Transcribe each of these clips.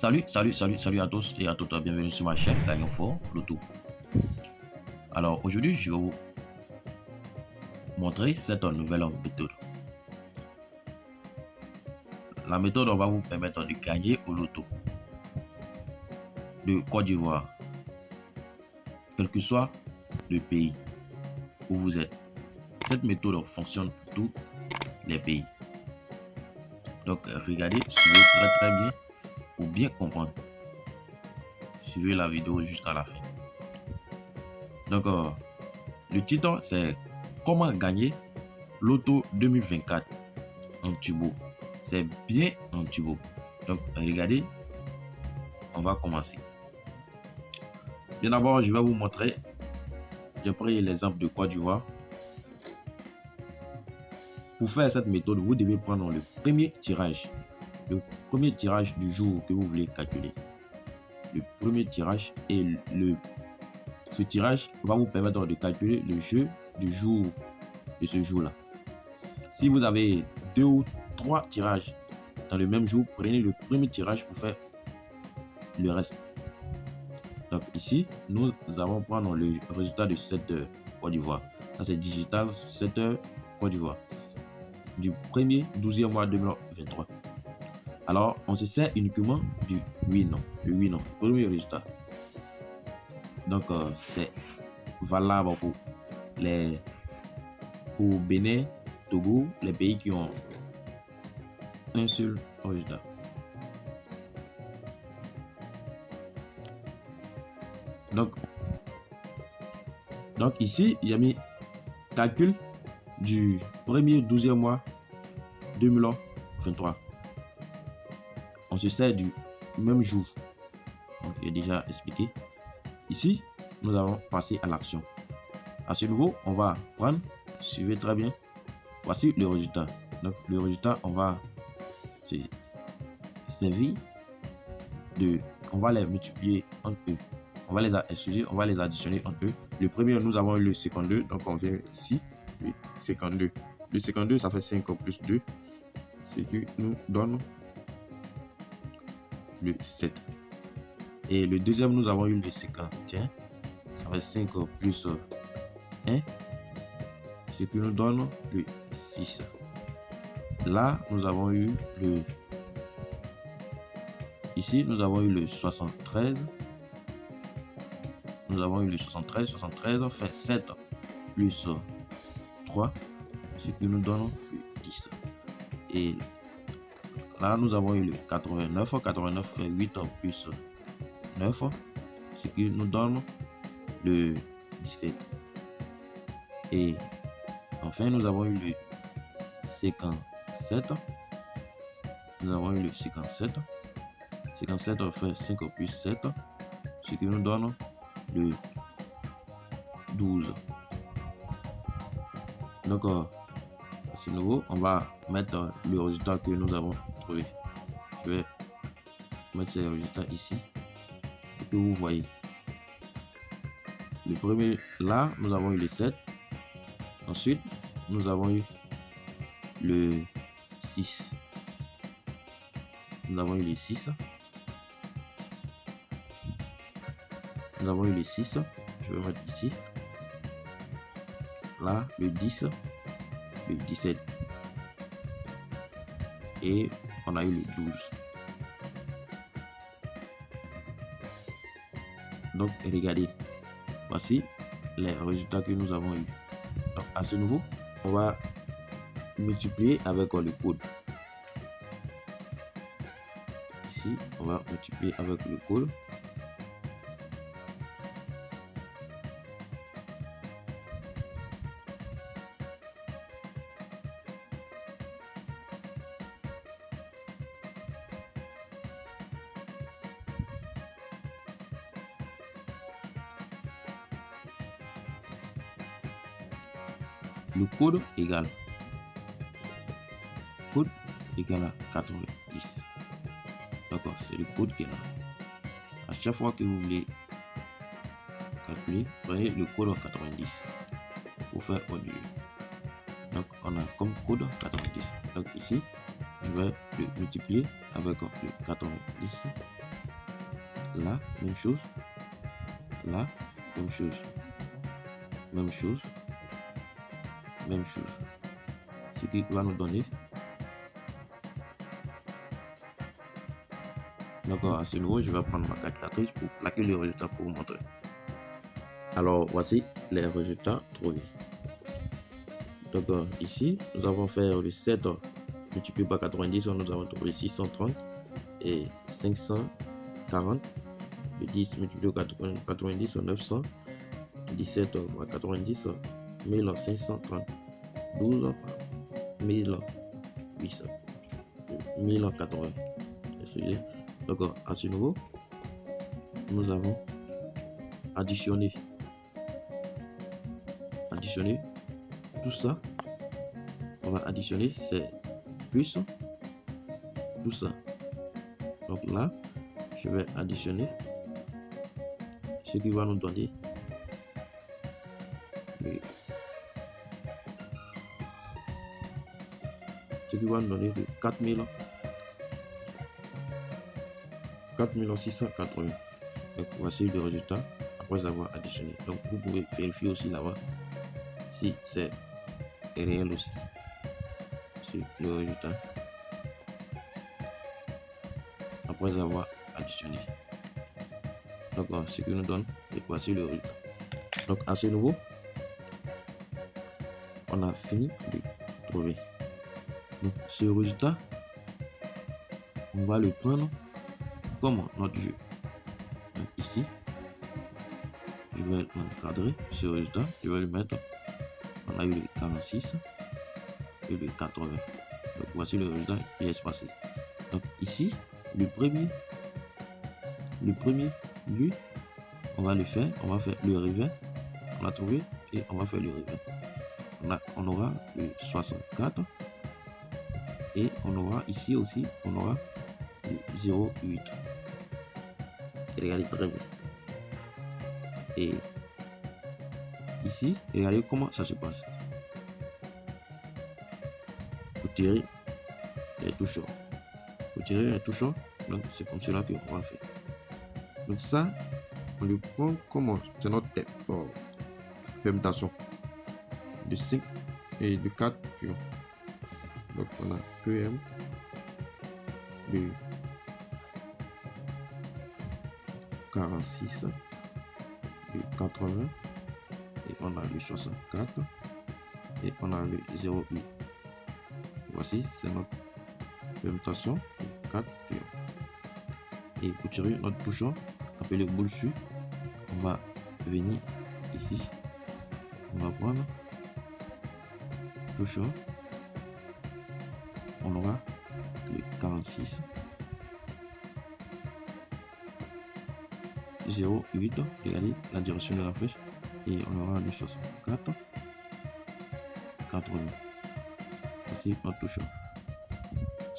Salut à tous et à toutes, bienvenue sur ma chaîne Gagnons Fort Loto. Alors aujourd'hui, je vais vous montrer cette nouvelle méthode. La méthode va vous permettre de gagner au loto de Côte d'Ivoire, quel que soit le pays où vous êtes. Cette méthode fonctionne pour tous les pays. Donc regardez, suivez très bien pour bien comprendre. Suivez la vidéo jusqu'à la fin. Donc le titre c'est comment gagner Loto 2024 en turbo. C'est bien en turbo. Donc regardez, on va commencer. Bien d'abord, je vais vous montrer. J'ai pris l'exemple de Côte d'Ivoire. Pour faire cette méthode, vous devez prendre le premier tirage. Le premier tirage du jour que vous voulez calculer. Le premier tirage et ce tirage va vous permettre de calculer le jeu du jour de ce jour-là. Si vous avez 2 ou 3 tirages dans le même jour, prenez le premier tirage pour faire le reste. Donc ici, nous allons prendre le résultat de 7 heures Côte d'Ivoire. Ça c'est digital 7 heures Côte d'Ivoire. Du 1er 12e mois 2023. Alors, on se sert uniquement du 8 non. Le 8 non. Premier résultat. Donc, c'est valable pour Bénin, Togo, les pays qui ont un seul résultat. Donc ici, il y a mis calcul du 1er 12e mois 2023. On se sert du même jour. Donc, j'ai déjà expliqué. Ici, nous allons passer à l'action. À ce niveau, on va prendre, suivez très bien. Voici le résultat. Donc, le résultat, on va se servir de. On va les multiplier entre eux. On va les additionner entre eux. Le premier, nous avons eu le 52. Donc, on vient ici. Le 52. Le 52, ça fait 5 plus 2. Ce qui nous donne le 7. Et le deuxième, nous avons eu le 51. Ça fait 5 plus 1. Ce qui nous donne le 6. Là, nous avons eu le... Ici, nous avons eu le 73. Nous avons eu le 73. 73 fait 7 plus 3. Ce qui nous donne le 10. Et là, nous avons eu le 89. 89 fait 8 plus 9. Ce qui nous donne le 17. Et enfin, nous avons eu le 57. Nous avons eu le 57. 57 fait 5 plus 7. Ce qui nous donne le 12. Donc, c'est nouveau. On va mettre le résultat que nous avons trouvé. Je vais mettre ces résultats ici. Et que vous voyez. Le premier, là, nous avons eu le 7. Ensuite, nous avons eu le 6. Nous avons eu le 6. Nous avons eu le 6. Je vais mettre ici. Là, le 10. Le 17. Et on a eu le 12. Donc, regardez. Voici les résultats que nous avons eu. Donc, à ce niveau, on va multiplier avec le code. Ici, on va multiplier avec le code. Le code égale à 90. D'accord, c'est le code qui est là. À chaque fois que vous voulez calculer, prenez le code 90 pour faire au lieu. Donc on a comme code 90. Donc ici, je vais le multiplier avec le 90 Là, même chose. Là, même chose. Même chose. Même chose. Ce qui va nous donner. D'accord, à ce niveau, je vais prendre ma calculatrice pour plaquer les résultats pour vous montrer. Alors, voici les résultats trouvés. Donc, ici, nous avons fait le 7 multiplié par 90, nous avons trouvé 630 et 540. Le 10 multiplié par 90, 900. 17 par 90, 1530. 12 par 1800. 1080. Donc, à ce niveau, nous avons additionné tout ça. On va additionner, c'est plus tout ça. Donc là, je vais additionner ce qui va nous donner de 4680. Donc voici le résultat après avoir additionné. Donc vous pouvez vérifier aussi là-bas si c'est réel aussi. C'est le résultat après avoir additionné. Donc ce qui nous donne, et voici le résultat. Donc à ce niveau, on a fini de trouver. Donc ce résultat, on va le prendre comme notre jeu. Donc ici, je vais encadrer ce résultat, je vais le mettre. On a eu le 46 et le 80. Donc voici le résultat qui est espacé. Donc ici, le premier, lui, on va le faire, on va faire le revers. On a trouvé et on va faire le revers. On aura le 64 et on aura ici aussi, on aura le 0,8. Regardez très bien. Et ici, regardez comment ça se passe. Vous tirez les touchants. Vous tirez les touchants, donc c'est comme cela que on va faire. Donc ça, on le prend comme c'est notre permutation de 5 et de 4 pions. Donc on a PM de 46, de 80 et on a le 64 et on a le 0,8. Voici, c'est notre permutation de 4 pions. Et pour tirer notre touchant appelé boule dessus, on va venir ici, on va prendre touchant, on aura le 46 0,8, regardez la direction de la flèche, et on aura le 64 80. Voici notre touchant.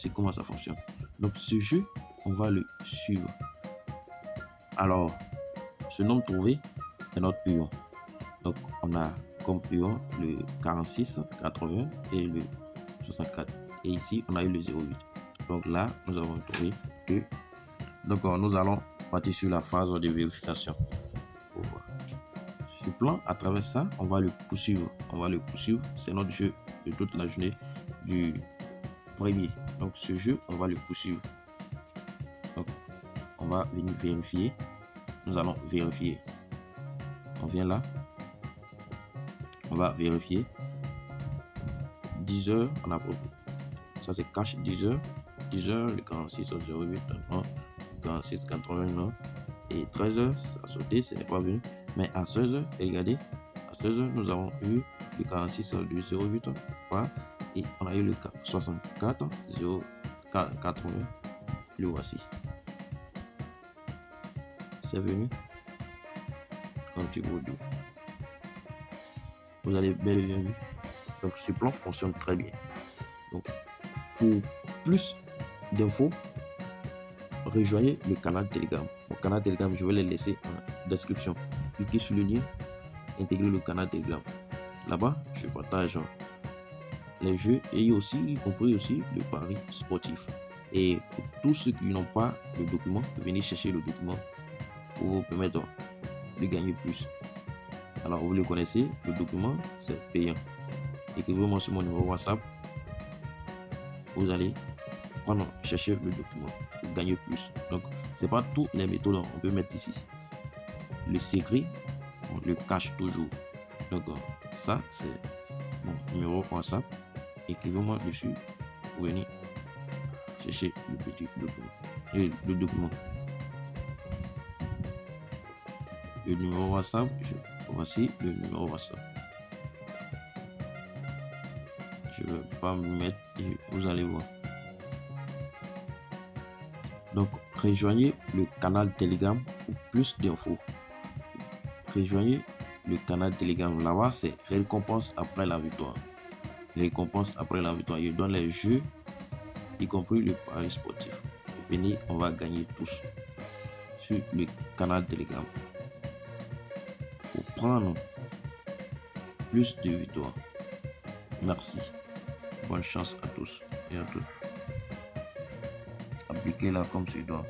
C'est comment ça fonctionne. Donc ce jeu, on va le suivre. Alors, ce nombre trouvé est notre puant. Donc on a comme puant le 46, 80 et le 64. Et ici, on a eu le 0,8. Donc là, nous avons trouvé 2. Donc nous allons partir sur la phase de vérification. Pour voir. Ce plan, à travers ça, on va le poursuivre. C'est notre jeu de toute la journée du premier. Donc ce jeu, on va le poursuivre. Donc on va venir vérifier. Nous allons vérifier. On vient là. On va vérifier. 10 heures, on a propos. Ça c'est cache 10 heures. 10 heures, le 46 au 08, 46, 81, et 13 heures, ça a sauté, ce n'est pas venu. Mais à 16 heures, regardez, à 16 heures, nous avons eu le 46 du 08, et on a eu le 64, 080, le voici. C'est venu un petit bout d'eau. Vous avez bel et bien vu. Donc ce plan fonctionne très bien. Donc pour plus d'infos, rejoignez le canal Telegram. Mon canal Telegram, je vais le laisser en description. Cliquez sur le lien, intégrez le canal Telegram. Là-bas, je partage les jeux et aussi, y compris aussi le pari sportif. Et pour tous ceux qui n'ont pas le document, venez chercher le document pour vous permettre de gagner plus. Alors vous le connaissez, le document c'est payant. Écrivez-moi sur mon numéro WhatsApp. Vous allez chercher le document pour gagner plus. Donc c'est pas toutes les méthodes on peut mettre ici. Le secret on le cache toujours. Donc ça c'est mon numéro WhatsApp. Écrivez-moi dessus pour venir chercher le petit document et le document. Le numéro WhatsApp, voici le numéro WhatsApp. Je vais pas me mettre et vous allez voir. Donc rejoignez le canal Telegram pour plus d'infos. Rejoignez le canal Telegram, là-bas c'est récompense après la victoire. Récompense après la victoire, je donne les jeux y compris le pari sportif. Venez, on va gagner tous sur le canal Telegram pour prendre plus de victoires. Merci. Bonne chance à tous et à toutes. Appliquez-la comme tu dois.